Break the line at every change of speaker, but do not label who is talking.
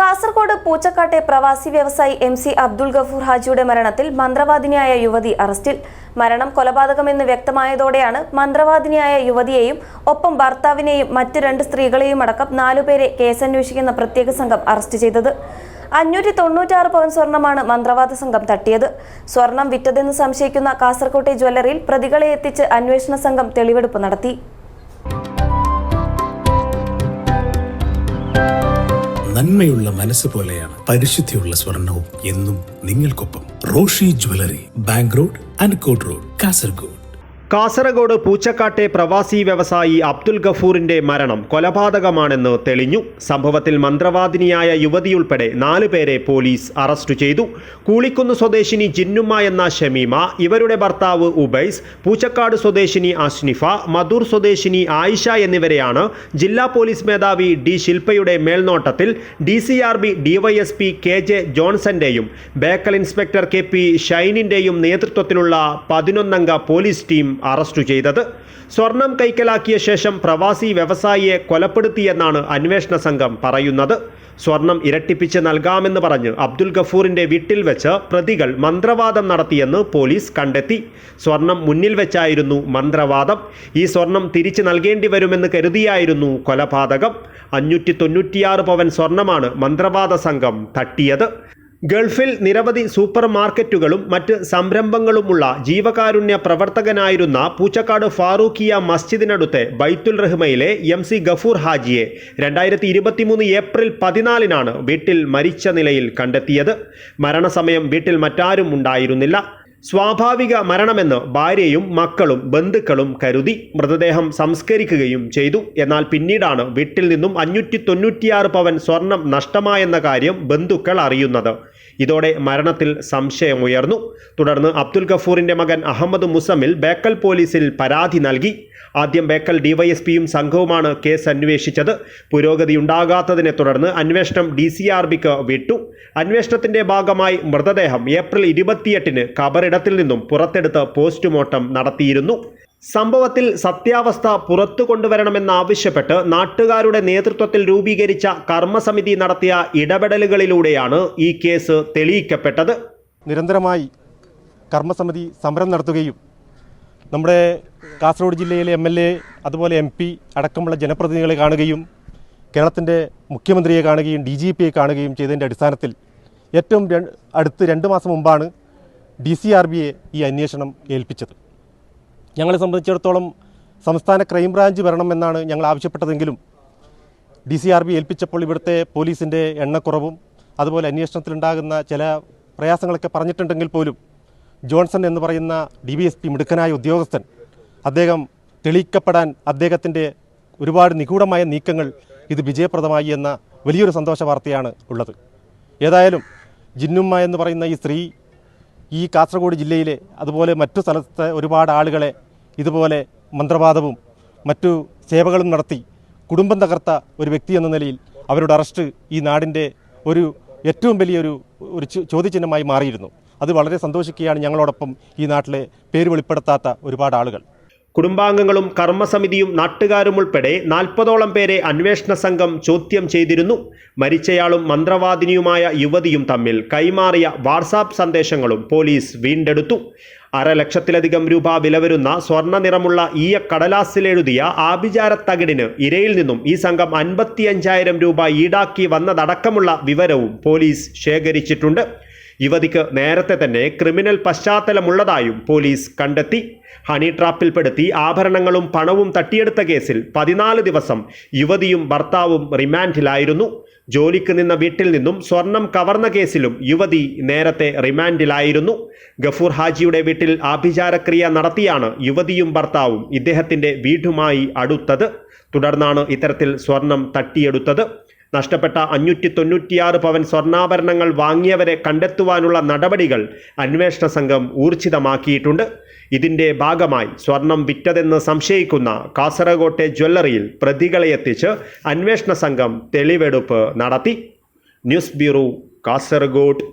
കാസർഗോഡ് പൂച്ചക്കാട്ടെ പ്രവാസി വ്യവസായി MC അബ്ദുൽ ഗഫൂർ ഹാജിയുടെ മരണത്തിൽ മന്ത്രവാദിനിയായ യുവതി അറസ്റ്റിൽ. മരണം കൊലപാതകമെന്ന് വ്യക്തമായതോടെയാണ് മന്ത്രവാദിനിയായ യുവതിയെയും ഒപ്പം ഭർത്താവിനെയും മറ്റ് 2 സ്ത്രീകളെയും അടക്കം 4 പേരെ കേസന്വേഷിക്കുന്ന പ്രത്യേക സംഘം അറസ്റ്റ് ചെയ്തത്. 596 പവൻ സ്വർണമാണ് മന്ത്രവാദ സംഘം തട്ടിയത്. സ്വർണം വിറ്റതെന്ന് സംശയിക്കുന്ന കാസർകോട്ടെ ജ്വല്ലറിയിൽ പ്രതികളെ എത്തിച്ച് അന്വേഷണ സംഘം തെളിവെടുപ്പ് നടത്തി.
നന്മയുള്ള മനസ്സ് പോലെയാണ് പരിശുദ്ധിയുള്ള സ്വർണവും എന്നും നിങ്ങൾക്കൊപ്പം. Roshy jewellery, bank road, അൻകോട്ട് road, Kasaragod.
Kasaragod പൂച്ചക്കാട്ടെ പ്രവാസി വ്യവസായി അബ്ദുൽ ഗഫൂറിന്റെ മരണം കൊലപാതകമാണെന്ന് തെളിഞ്ഞു. സംഭവത്തിൽ മന്ത്രവാദിനിയായ യുവതിയുൾപ്പെടെ 4 പേരെ പോലീസ് അറസ്റ്റ് ചെയ്തു. കൂളിക്കുന്ന് സ്വദേശിനി ജിന്നുമ്മ എന്ന ഷമീമ, ഇവരുടെ ഭർത്താവ് ഉബൈസ്, പൂച്ചക്കാട് സ്വദേശിനി അഷ്നിഫ, മധൂർ സ്വദേശിനി ആയിഷ എന്നിവരെയാണ് ജില്ലാ പോലീസ് മേധാവി D. ശില്പയുടെ മേൽനോട്ടത്തിൽ DCRB DYSP KJ ജോൺസന്റെയും ബേക്കൽ ഇൻസ്പെക്ടർ KP ഷൈനിന്റെയും നേതൃത്വത്തിലുള്ള 11 അംഗ പോലീസ് ടീം അറസ്റ്റ് ചെയ്തത്. സ്വർണം കൈക്കലാക്കിയ ശേഷം പ്രവാസി വ്യവസായിയെ കൊലപ്പെടുത്തിയെന്നാണ് അന്വേഷണ സംഘം പറയുന്നത്. സ്വർണം ഇരട്ടിപ്പിച്ച് നൽകാമെന്ന് പറഞ്ഞ് അബ്ദുൽ ഗഫൂറിന്റെ വീട്ടിൽ വെച്ച് പ്രതികൾ മന്ത്രവാദം നടത്തിയെന്ന് പോലീസ് കണ്ടെത്തി. സ്വർണം മുന്നിൽ വെച്ചായിരുന്നു മന്ത്രവാദം. ഈ സ്വർണം തിരിച്ചു നൽകേണ്ടി വരുമെന്ന് കരുതിയായിരുന്നു കൊലപാതകം. 596 പവൻ സ്വർണമാണ് മന്ത്രവാദ സംഘം തട്ടിയത്. ഗൾഫിൽ നിരവധി സൂപ്പർ മാർക്കറ്റുകളും മറ്റ് സംരംഭങ്ങളുമുള്ള ജീവകാരുണ്യ പ്രവർത്തകനായിരുന്ന പൂച്ചക്കാട് ഫാറൂഖിയ മസ്ജിദിനടുത്തെ ബൈത്തുൽ റഹ്മയിലെ MC ഗഫൂർ ഹാജിയെ 2023 ഏപ്രിൽ 14-നാണ് വീട്ടിൽ മരിച്ച നിലയിൽ കണ്ടെത്തിയത്. മരണസമയം വീട്ടിൽ മറ്റാരും ഉണ്ടായിരുന്നില്ല. സ്വാഭാവിക മരണമെന്ന് ഭാര്യയും മക്കളും ബന്ധുക്കളും കരുതി മൃതദേഹം സംസ്കരിക്കുകയും ചെയ്തു. എന്നാൽ പിന്നീടാണ് വീട്ടിൽ നിന്നും 596 പവൻ സ്വർണം നഷ്ടമായെന്ന കാര്യം ബന്ധുക്കൾ അറിയുന്നത്. ഇതോടെ മരണത്തിൽ സംശയമുയർന്നു. തുടർന്ന് അബ്ദുൽ ഗഫൂറിന്റെ മകൻ അഹമ്മദ് മുസമിൽ ബേക്കൽ പോലീസിൽ പരാതി നൽകി. ആദ്യം ബേക്കൽ DYSPയും സംഘവുമാണ് കേസ് അന്വേഷിച്ചത്. പുരോഗതിയുണ്ടാകാത്തതിനെ തുടർന്ന് അന്വേഷണം DCRBക്ക് വിട്ടു. അന്വേഷണത്തിന്റെ ഭാഗമായി മൃതദേഹം ഏപ്രിൽ 28-ന് ഖബറിടത്തിൽ നിന്നും പുറത്തെടുത്ത് പോസ്റ്റ്മോർട്ടം നടത്തിയിരുന്നു. സംഭവത്തിൽ സത്യാവസ്ഥ പുറത്തു കൊണ്ടുവരണമെന്നാവശ്യപ്പെട്ട് നാട്ടുകാരുടെ നേതൃത്വത്തിൽ രൂപീകരിച്ച കർമ്മസമിതി നടത്തിയ ഇടപെടലുകളിലൂടെയാണ് ഈ കേസ് തെളിയിക്കപ്പെട്ടത്.
നിരന്തരമായി കർമ്മസമിതി സമരം നടത്തുകയും നമ്മുടെ കാസർഗോഡ് ജില്ലയിലെ MLA അതുപോലെ MP അടക്കമുള്ള ജനപ്രതിനിധികളെ കാണുകയും കേരളത്തിൻ്റെ മുഖ്യമന്ത്രിയെ കാണുകയും DGPയെ കാണുകയും ചെയ്തതിൻ്റെ അടിസ്ഥാനത്തിൽ ഏറ്റവും അടുത്ത് 2 മാസം മുമ്പാണ് DCRBയെ ഈ അന്വേഷണം ഏൽപ്പിച്ചത്. ഞങ്ങളെ സംബന്ധിച്ചിടത്തോളം സംസ്ഥാന ക്രൈംബ്രാഞ്ച് വരണമെന്നാണ് ഞങ്ങൾ ആവശ്യപ്പെട്ടതെങ്കിലും DCRB ഏൽപ്പിച്ചപ്പോൾ ഇവിടുത്തെ പോലീസിൻ്റെ എണ്ണക്കുറവും അതുപോലെ അന്വേഷണത്തിലുണ്ടാകുന്ന ചില പ്രയാസങ്ങളൊക്കെ പറഞ്ഞിട്ടുണ്ടെങ്കിൽ പോലും ജോൺസൺ എന്ന് പറയുന്ന DYSP മിടുക്കനായ ഉദ്യോഗസ്ഥൻ, അദ്ദേഹം തെളിയിക്കപ്പെടാൻ അദ്ദേഹത്തിൻ്റെ ഒരുപാട് നിഗൂഢമായ നീക്കങ്ങൾ ഇത് വിജയപ്രദമായി എന്ന വലിയൊരു സന്തോഷ വാർത്തയാണ് ഉള്ളത്. ഏതായാലും ജിന്നുമ്മ എന്ന് പറയുന്ന ഈ സ്ത്രീ ഈ കാസർഗോഡ് ജില്ലയിലെ അതുപോലെ മറ്റു സ്ഥലത്തെ ഒരുപാട് ആളുകളെ ഇതുപോലെ മന്ത്രവാദവും മറ്റു സേവകളും നടത്തി കുടുംബം തകർത്ത ഒരു വ്യക്തി എന്ന നിലയിൽ അവരുടെ അറസ്റ്റ് ഈ നാടിൻ്റെ ഒരു ഏറ്റവും വലിയൊരു ചോദ്യചിഹ്നമായി മാറിയിരുന്നു. അത് വളരെ സന്തോഷിക്കുകയാണ് ഞങ്ങളോടൊപ്പം ഈ നാട്ടിലെ പേര് വെളിപ്പെടുത്താത്ത ഒരുപാട് ആളുകൾ.
കുടുംബാംഗങ്ങളും കർമ്മസമിതിയും നാട്ടുകാരും ഉൾപ്പെടെ 40ഓളം പേരെ അന്വേഷണ സംഘം ചോദ്യം ചെയ്തിരുന്നു. മരിച്ചയാളും മന്ത്രവാദിനിയുമായ യുവതിയും തമ്മിൽ കൈമാറിയ വാട്സാപ്പ് സന്ദേശങ്ങളും പോലീസ് വീണ്ടെടുത്തു. 1/2 ലക്ഷത്തിലധികം രൂപ വില വരുന്ന സ്വർണ്ണ നിറമുള്ള കടലാസിലെഴുതിയ ആഭിചാരത്തകിടിന് ഇരയിൽ നിന്നും ഈ സംഘം 55,000 രൂപ ഈടാക്കി വന്നതടക്കമുള്ള വിവരവും പോലീസ് ശേഖരിച്ചിട്ടുണ്ട്. യുവതിക്ക് നേരത്തെ തന്നെ ക്രിമിനൽ പശ്ചാത്തലമുള്ളതായും പോലീസ് കണ്ടെത്തി. ഹണി ട്രാപ്പിൽപ്പെടുത്തി ആഭരണങ്ങളും പണവും തട്ടിയെടുത്ത കേസിൽ 14 ദിവസം യുവതിയും ഭർത്താവും റിമാൻഡിലായിരുന്നു. ജോലിക്ക് നിന്ന വീട്ടിൽ നിന്നും സ്വർണം കവർന്ന കേസിലും യുവതി നേരത്തെ റിമാൻഡിലായിരുന്നു. ഗഫൂർ ഹാജിയുടെ വീട്ടിൽ ആഭിചാരക്രിയ നടത്തിയാണ് യുവതിയും ഭർത്താവും ഇദ്ദേഹത്തിൻ്റെ വീടുമായി അടുത്തത്. തുടർന്നാണ് ഇത്തരത്തിൽ സ്വർണം തട്ടിയെടുത്തത്. നഷ്ടപ്പെട്ട 596 പവൻ സ്വർണ്ണാഭരണങ്ങൾ വാങ്ങിയവരെ കണ്ടെത്തുവാനുള്ള നടപടികൾ അന്വേഷണ സംഘം ഊർജിതമാക്കിയിട്ടുണ്ട്. ഇതിൻ്റെ ഭാഗമായി സ്വർണം വിറ്റതെന്ന് സംശയിക്കുന്ന കാസർകോട്ടെ ജ്വല്ലറിയിൽ പ്രതികളെ എത്തിച്ച് അന്വേഷണ സംഘം തെളിവെടുപ്പ് നടത്തി. News bureau, Kasaragod.